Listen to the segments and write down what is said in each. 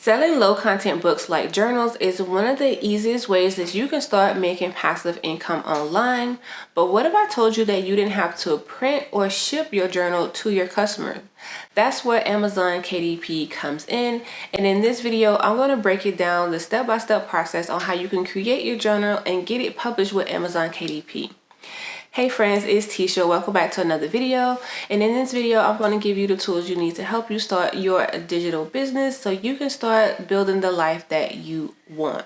Selling low content books like journals is one of the easiest ways that you can start making passive income online. But what if I told you that you didn't have to print or ship your journal to your customers? That's where Amazon KDP comes in. And in this video, I'm going to break it down the step-by-step process on how you can create your journal and get it published with Amazon KDP. Hey friends, it's Tisha. Welcome back to another video. And in this video, I'm going to give you the tools you need to help you start your digital business so you can start building the life that you want.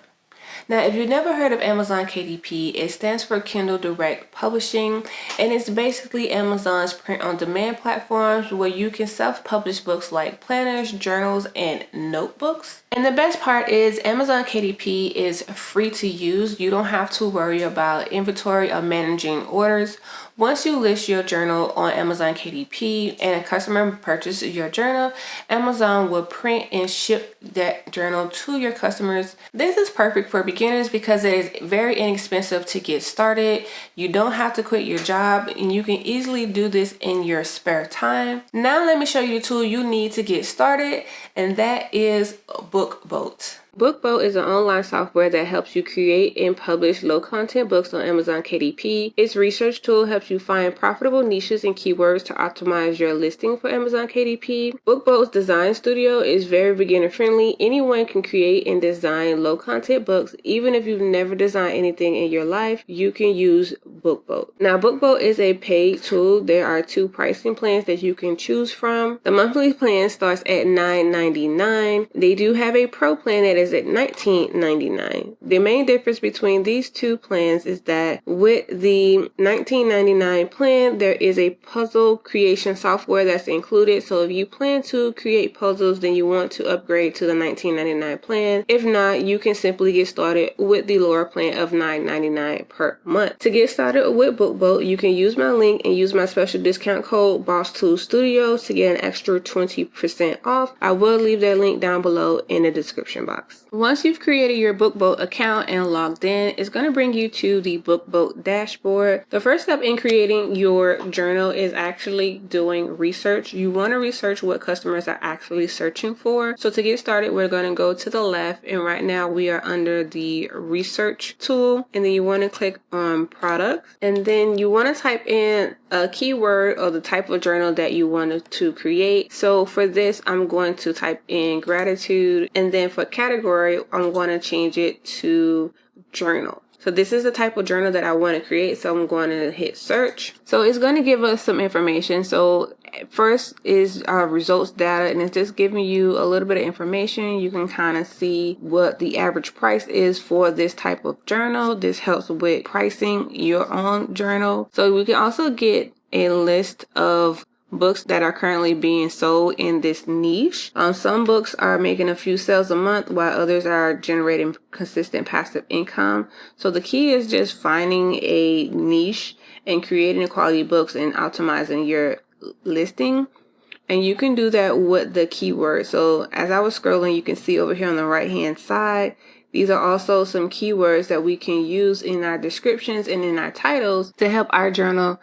Now, if you've never heard of Amazon KDP, it stands for Kindle Direct Publishing, and it's basically Amazon's print-on-demand platforms where you can self-publish books like planners, journals, and notebooks. And the best part is Amazon KDP is free to use. You don't have to worry about inventory or managing orders. Once you list your journal on Amazon KDP and a customer purchases your journal, Amazon will print and ship that journal to your customers. This is perfect for beginners because it is very inexpensive to get started. You don't have to quit your job and you can easily do this in your spare time. Now let me show you the tool you need to get started, and that is BookBolt. BookBolt is an online software that helps you create and publish low-content books on Amazon KDP. Its research tool helps you find profitable niches and keywords to optimize your listing for Amazon KDP. BookBolt's design studio is very beginner-friendly. Anyone can create and design low-content books. Even if you've never designed anything in your life, you can use BookBolt. Now, BookBolt is a paid tool. There are two pricing plans that you can choose from. The monthly plan starts at $9.99. They do have a pro plan that is at $19.99. The main difference between these two plans is that with the $19.99 plan, there is a puzzle creation software that's included. So if you plan to create puzzles, then you want to upgrade to the $19.99 plan. If not, you can simply get started with the lower plan of $9.99 per month. To get started with BookBolt, you can use my link and use my special discount code BOSS2Studio to get an extra 20% off. I will leave that link down below in the description box. Once you've created your BookBolt account and logged in, it's going to bring you to the BookBolt dashboard. The first step in creating your journal is actually doing research. You want to research what customers are actually searching for. So to get started, we're going to go to the left, and right now we are under the research tool, and then you want to click on products, and then you want to type in a keyword or the type of journal that you want to create. So for this, I'm going to type in gratitude, and then for category, I'm going to change it to journal. So this is the type of journal that I want to create. So I'm going to hit search. So it's going to give us some information. So first is our results data, and it's just giving you a little bit of information. You can kind of see what the average price is for this type of journal. This helps with pricing your own journal. So we can also get a list of books that are currently being sold in this niche. Some books are making a few sales a month while others are generating consistent passive income. So the key is just finding a niche and creating quality books and optimizing your listing. And you can do that with the keyword. So as I was scrolling, you can see over here on the right hand side, these are also some keywords that we can use in our descriptions and in our titles to help our journal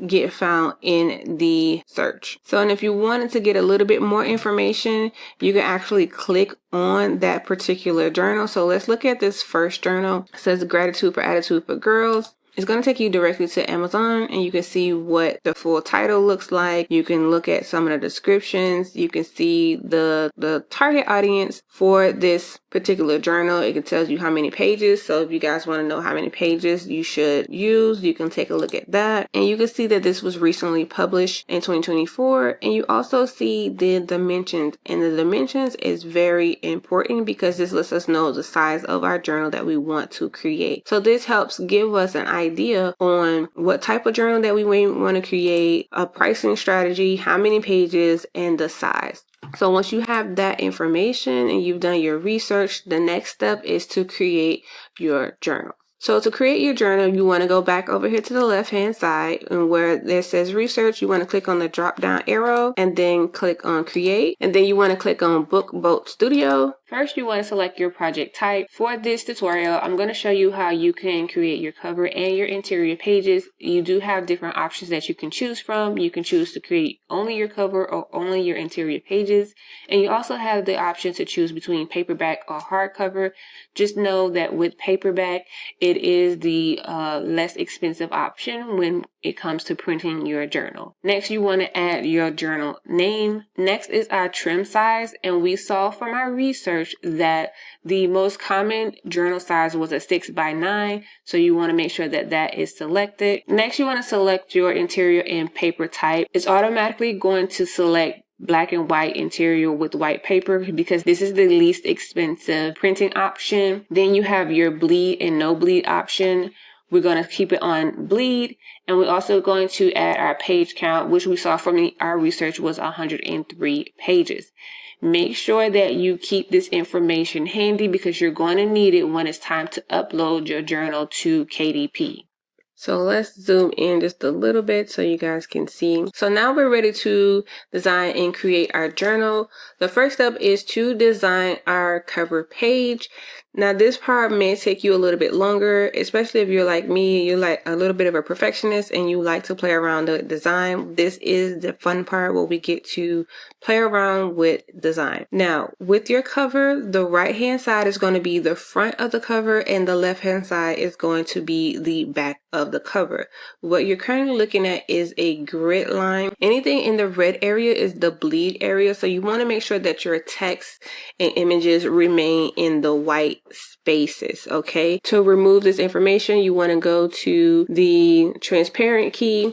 get found in the search. So, and if you wanted to get a little bit more information, you can actually click on that particular journal. So let's look at this first journal. It says Gratitude for Attitude for Girls. It's going to take you directly to Amazon, and you can see what the full title looks like. You can look at some of the descriptions. You can see the target audience for this particular journal. It tells you how many pages. So if you guys want to know how many pages you should use, you can take a look at that. And you can see that this was recently published in 2024. And you also see the dimensions. And the dimensions is very important because this lets us know the size of our journal that we want to create. So this helps give us an idea on what type of journal that we want to create, a pricing strategy, how many pages, and the size. So once you have that information and you've done your research, the next step is to create your journal. So to create your journal, you want to go back over here to the left hand side, and where it says research, you want to click on the drop down arrow and then click on create. And then you want to click on BookBolt Studio. First, you want to select your project type. For this tutorial, I'm going to show you how you can create your cover and your interior pages. You do have different options that you can choose from. You can choose to create only your cover or only your interior pages. And you also have the option to choose between paperback or hardcover. Just know that with paperback, it is the less expensive option when it comes to printing your journal. Next, you want to add your journal name. Next is our trim size, and we saw from our research that the most common journal size was a 6x9, so you want to make sure that that is selected. Next, you want to select your interior and paper type. It's automatically going to select black and white interior with white paper because this is the least expensive printing option. Then you have your bleed and no bleed option. We're going to keep it on bleed, and we're also going to add our page count, which we saw from our research was 103 pages. Make sure that you keep this information handy because you're going to need it when it's time to upload your journal to KDP. So let's zoom in just a little bit so you guys can see. So now we're ready to design and create our journal. The first step is to design our cover page. Now this part may take you a little bit longer, especially if you're like me, you're like a little bit of a perfectionist and you like to play around with design. This is the fun part where we get to play around with design. Now with your cover, the right hand side is going to be the front of the cover and the left hand side is going to be the back of the cover. What you're currently looking at is a grid line. Anything in the red area is the bleed area, so you want to make sure that your text and images remain in the white spaces. Okay, to remove this information, you want to go to the transparent key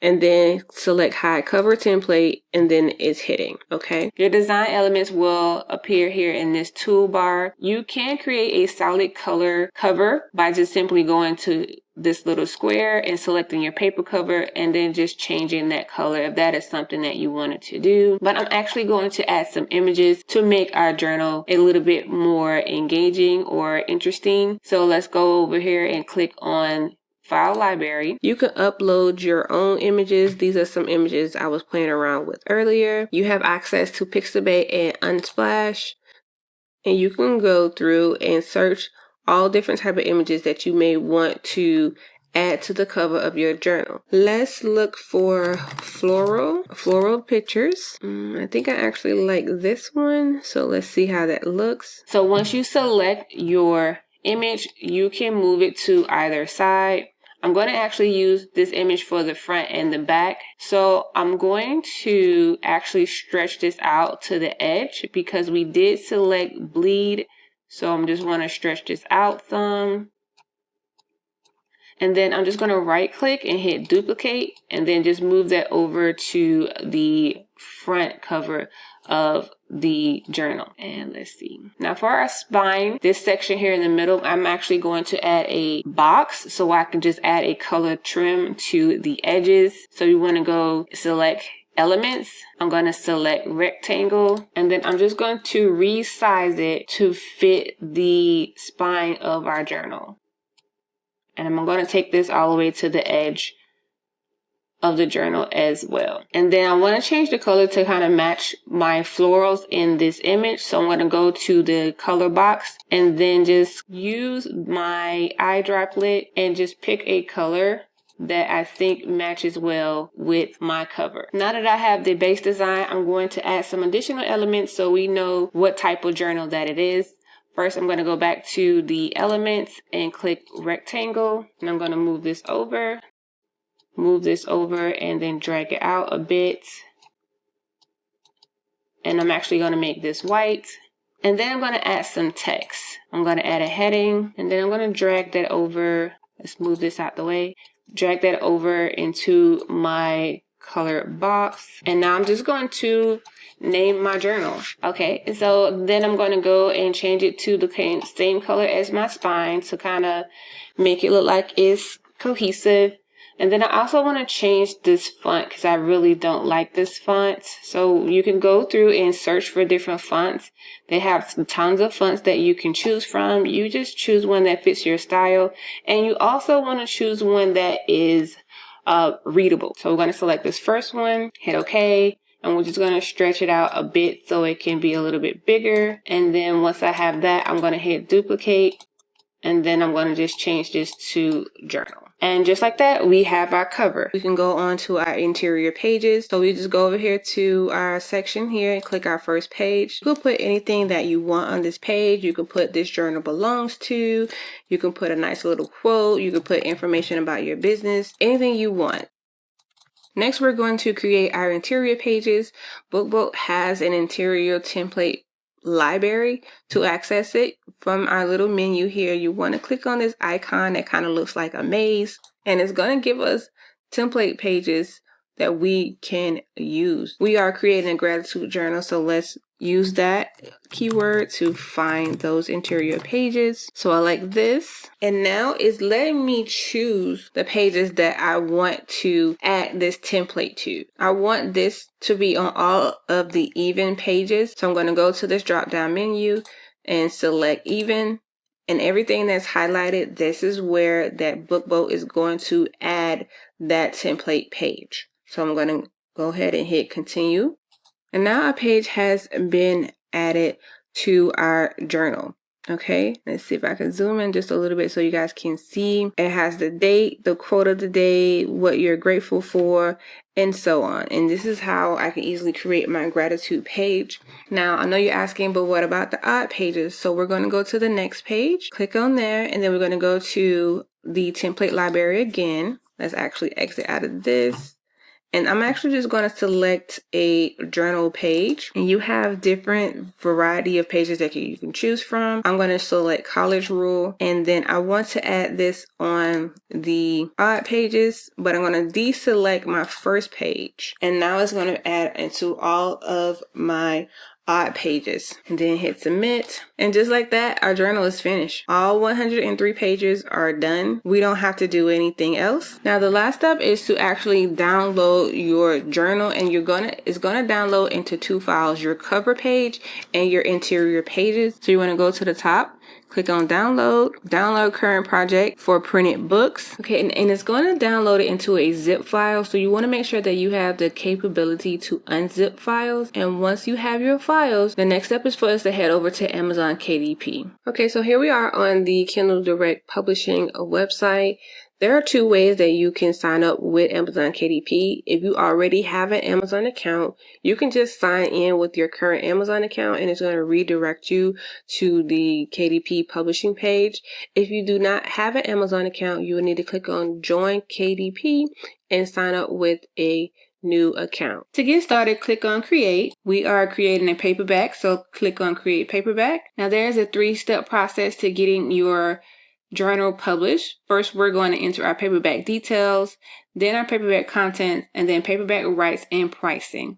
and then select hide cover template, and then it's hidden. Okay, your design elements will appear here in this toolbar. You can create a solid color cover by just simply going to this little square and selecting your paper cover and then just changing that color if that is something that you wanted to do. But I'm actually going to add some images to make our journal a little bit more engaging or interesting. So let's go over here and click on File Library. You can upload your own images. These are some images I was playing around with earlier. You have access to Pixabay and Unsplash, and you can go through and search all different type of images that you may want to add to the cover of your journal. Let's look for floral pictures. I think I actually like this one, so let's see how that looks. So once you select your image, you can move it to either side. I'm going to actually use this image for the front and the back. So I'm going to actually stretch this out to the edge because we did select bleed. So I'm just going to stretch this out some. And then I'm just going to right click and hit duplicate and then just move that over to the front cover of the journal. And let's see. Now for our spine, this section here in the middle, I'm actually going to add a box so I can just add a color trim to the edges. So you want to go select elements. I'm going to select rectangle, and then I'm just going to resize it to fit the spine of our journal. And I'm going to take this all the way to the edge of the journal as well. And then I want to change the color to kind of match my florals in this image. So I'm going to go to the color box and then just use my eye droplet and just pick a color that I think matches well with my cover. Now that I have the base design, I'm going to add some additional elements so we know what type of journal that it is. First, I'm going to go back to the elements and click rectangle, and I'm going to move this over, and then drag it out a bit. And I'm actually going to make this white. And then I'm going to add some text. I'm going to add a heading, and then I'm going to drag that over. Let's move this out the way. Drag that over into my color box. And now I'm just going to name my journal. Okay, so then I'm going to go and change it to the same color as my spine to kind of make it look like it's cohesive. And then I also want to change this font because I really don't like this font. So you can go through and search for different fonts. They have tons of fonts that you can choose from. You just choose one that fits your style. And you also want to choose one that is readable. So we're going to select this first one, hit OK. And we're just going to stretch it out a bit so it can be a little bit bigger. And then once I have that, I'm going to hit duplicate. And then I'm going to just change this to journal. And just like that, we have our cover. We can go on to our interior pages. So we just go over here to our section here and click our first page. You can put anything that you want on this page. You can put this journal belongs to. You can put a nice little quote. You can put information about your business, anything you want. Next, we're going to create our interior pages. BookBolt has an interior template library. To access it from our little menu here, you want to click on this icon that kind of looks like a maze, and it's going to give us template pages that we can use. We are creating a gratitude journal, so let's use that keyword to find those interior pages. So I like this, and now it's letting me choose the pages that I want to add this template to. I want this to be on all of the even pages, so I'm going to go to this drop down menu and select even, and everything that's highlighted, this is where that BookBolt is going to add that template page. So I'm going to go ahead and hit continue. And now our page has been added to our journal. Okay, let's see if I can zoom in just a little bit so you guys can see. It has the date, the quote of the day, what you're grateful for, and so on. And this is how I can easily create my gratitude page. Now, I know you're asking, but what about the odd pages? So we're going to go to the next page, click on there, and then we're going to go to the template library again. Let's actually exit out of this. And I'm actually just going to select a journal page, and you have different variety of pages that you can choose from. I'm going to select college rule, and then I want to add this on the odd pages, but I'm going to deselect my first page, and now it's going to add into all of my odd pages, and then hit submit. And just like that, our journal is finished. All 103 pages are done. We don't have to do anything else. Now the last step is to actually download your journal, and it's gonna download into two files, your cover page and your interior pages. So you want to go to the top, click on download current project for printed books. Okay, and it's going to download it into a zip file. So you want to make sure that you have the capability to unzip files. And once you have your files, the next step is for us to head over to Amazon KDP. Okay, so here we are on the Kindle Direct Publishing website. There are two ways that you can sign up with Amazon KDP. If you already have an Amazon account, you can just sign in with your current Amazon account, and it's going to redirect you to the KDP publishing page. If you do not have an Amazon account, you will need to click on Join KDP and sign up with a new account. To get started, click on Create. We are creating a paperback, so click on Create Paperback. Now there's a 3-step process to getting your journal published. First, we're going to enter our paperback details, then our paperback content, and then paperback rights and pricing.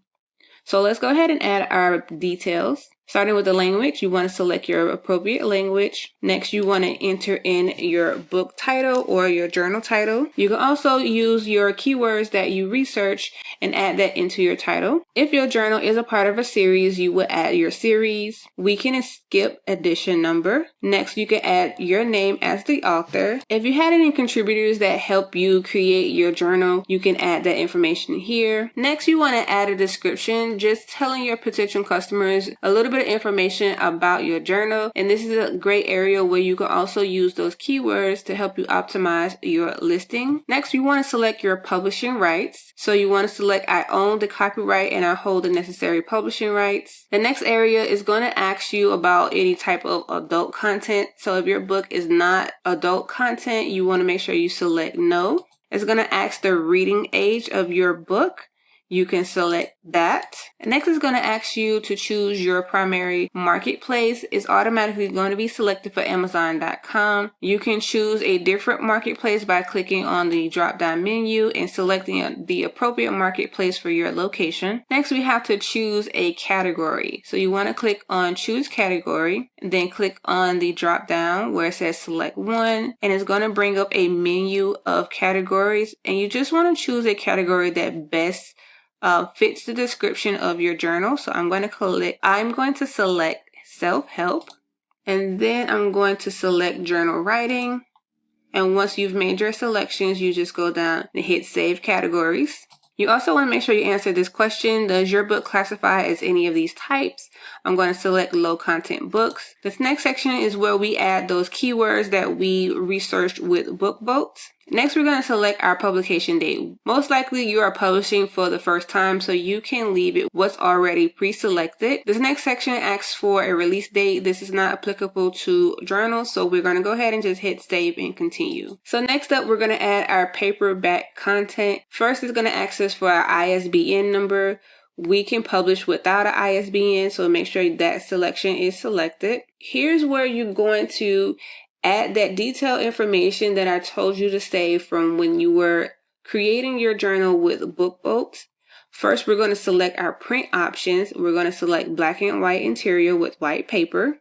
So let's go ahead and add our details. Starting with the language, you want to select your appropriate language. Next, you want to enter in your book title or your journal title. You can also use your keywords that you research and add that into your title. If your journal is a part of a series, you will add your series. We can skip edition number. Next, you can add your name as the author. If you had any contributors that help you create your journal, you can add that information here. Next, you want to add a description, just telling your potential customers a little bit of information about your journal. And this is a great area where you can also use those keywords to help you optimize your listing. Next, you want to select your publishing rights. So you want to select I own the copyright and I hold the necessary publishing rights. The next area is going to ask you about any type of adult content. So if your book is not adult content, you want to make sure you select no. It's going to ask the reading age of your book. You can select that. Next, it's going to ask you to choose your primary marketplace. It's automatically going to be selected for Amazon.com. You can choose a different marketplace by clicking on the drop-down menu and selecting the appropriate marketplace for your location. Next, we have to choose a category. So you want to click on choose category, and then click on the drop-down where it says select one, and it's going to bring up a menu of categories, and you just want to choose a category that best fits the description of your journal. So I'm going to select self-help, and then I'm going to select journal writing. And once you've made your selections, you just go down and hit save categories. You also want to make sure you answer this question. Does your book classify as any of these types? I'm going to select low content books. This next section is where we add those keywords that we researched with BookBolt. Next, we're going to select our publication date. Most likely you are publishing for the first time, so you can leave it what's already pre-selected. This next section asks for a release date. This is not applicable to journals, so we're going to go ahead and just hit save and continue. So next up, we're going to add our paperback content. First, it's going to ask us for our ISBN number. We can publish without an ISBN, so make sure that selection is selected. Here's where you're going to add that detailed information that I told you to save from when you were creating your journal with BookBolt. First, we're going to select our print options. We're going to select black and white interior with white paper.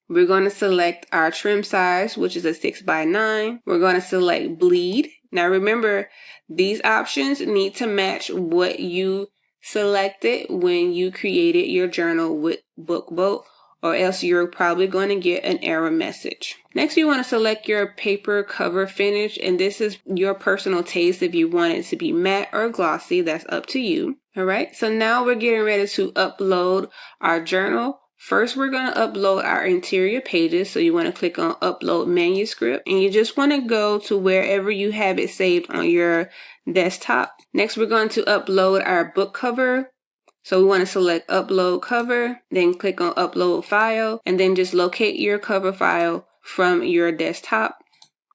We're going to select our trim size, which is a 6x9. We're going to select bleed. Now remember, these options need to match what you selected when you created your journal with BookBolt, or else you're probably going to get an error message. Next, you want to select your paper cover finish, and this is your personal taste. If you want it to be matte or glossy, that's up to you. All right, so now we're getting ready to upload our journal. First, we're going to upload our interior pages. So you want to click on upload manuscript, and you just want to go to wherever you have it saved on your desktop. Next, we're going to upload our book cover. So we want to select upload cover, then click on upload file, and then just locate your cover file from your desktop.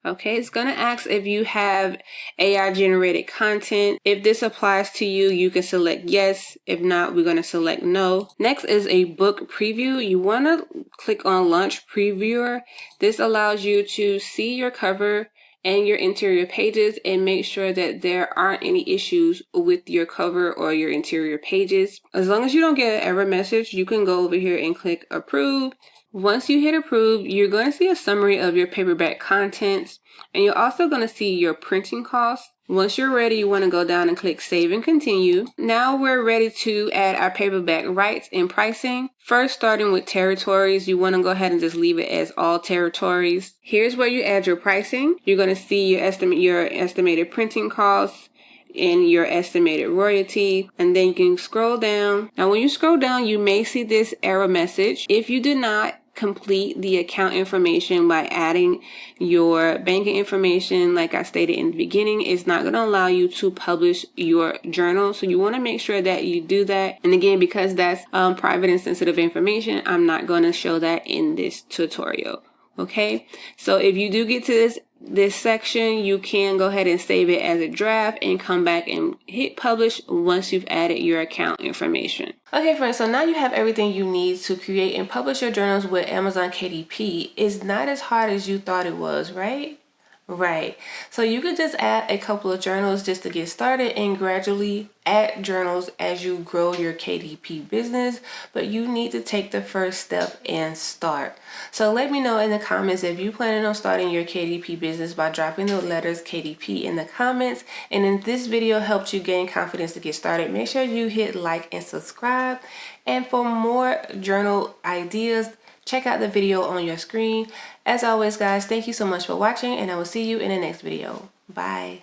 Okay, it's going to ask if you have AI generated content. If this applies to you, you can select yes. If not, we're going to select no. Next is a book preview. You want to click on launch previewer. This allows you to see your cover and your interior pages and make sure that there aren't any issues with your cover or your interior pages. As long as you don't get an error message, you can go over here and click approve. Once you hit approve, you're going to see a summary of your paperback contents, and you're also going to see your printing costs. Once you're ready, you want to go down and click save and continue. Now we're ready to add our paperback rights and pricing. First, starting with territories, you want to go ahead and just leave it as all territories. Here's where you add your pricing. You're going to see your estimated printing costs and your estimated royalty, and then you can scroll down. Now when you scroll down, you may see this error message. If you did not complete the account information by adding your banking information, like I stated in the beginning, it's not going to allow you to publish your journal. So you want to make sure that you do that. And again, because that's private and sensitive information, I'm not going to show that in this tutorial. Okay, so if you do get to this section, you can go ahead and save it as a draft and come back and hit publish once you've added your account information. Okay friends, so now you have everything you need to create and publish your journals with Amazon KDP. It's not as hard as you thought it was, right? Right. So you could just add a couple of journals just to get started and gradually add journals as you grow your KDP business, but you need to take the first step and start. So let me know in the comments if you planning on starting your KDP business by dropping the letters KDP in the comments. And if this video helped you gain confidence to get started, make sure you hit like and subscribe. And for more journal ideas, check out the video on your screen. As always, guys, thank you so much for watching, and I will see you in the next video. Bye.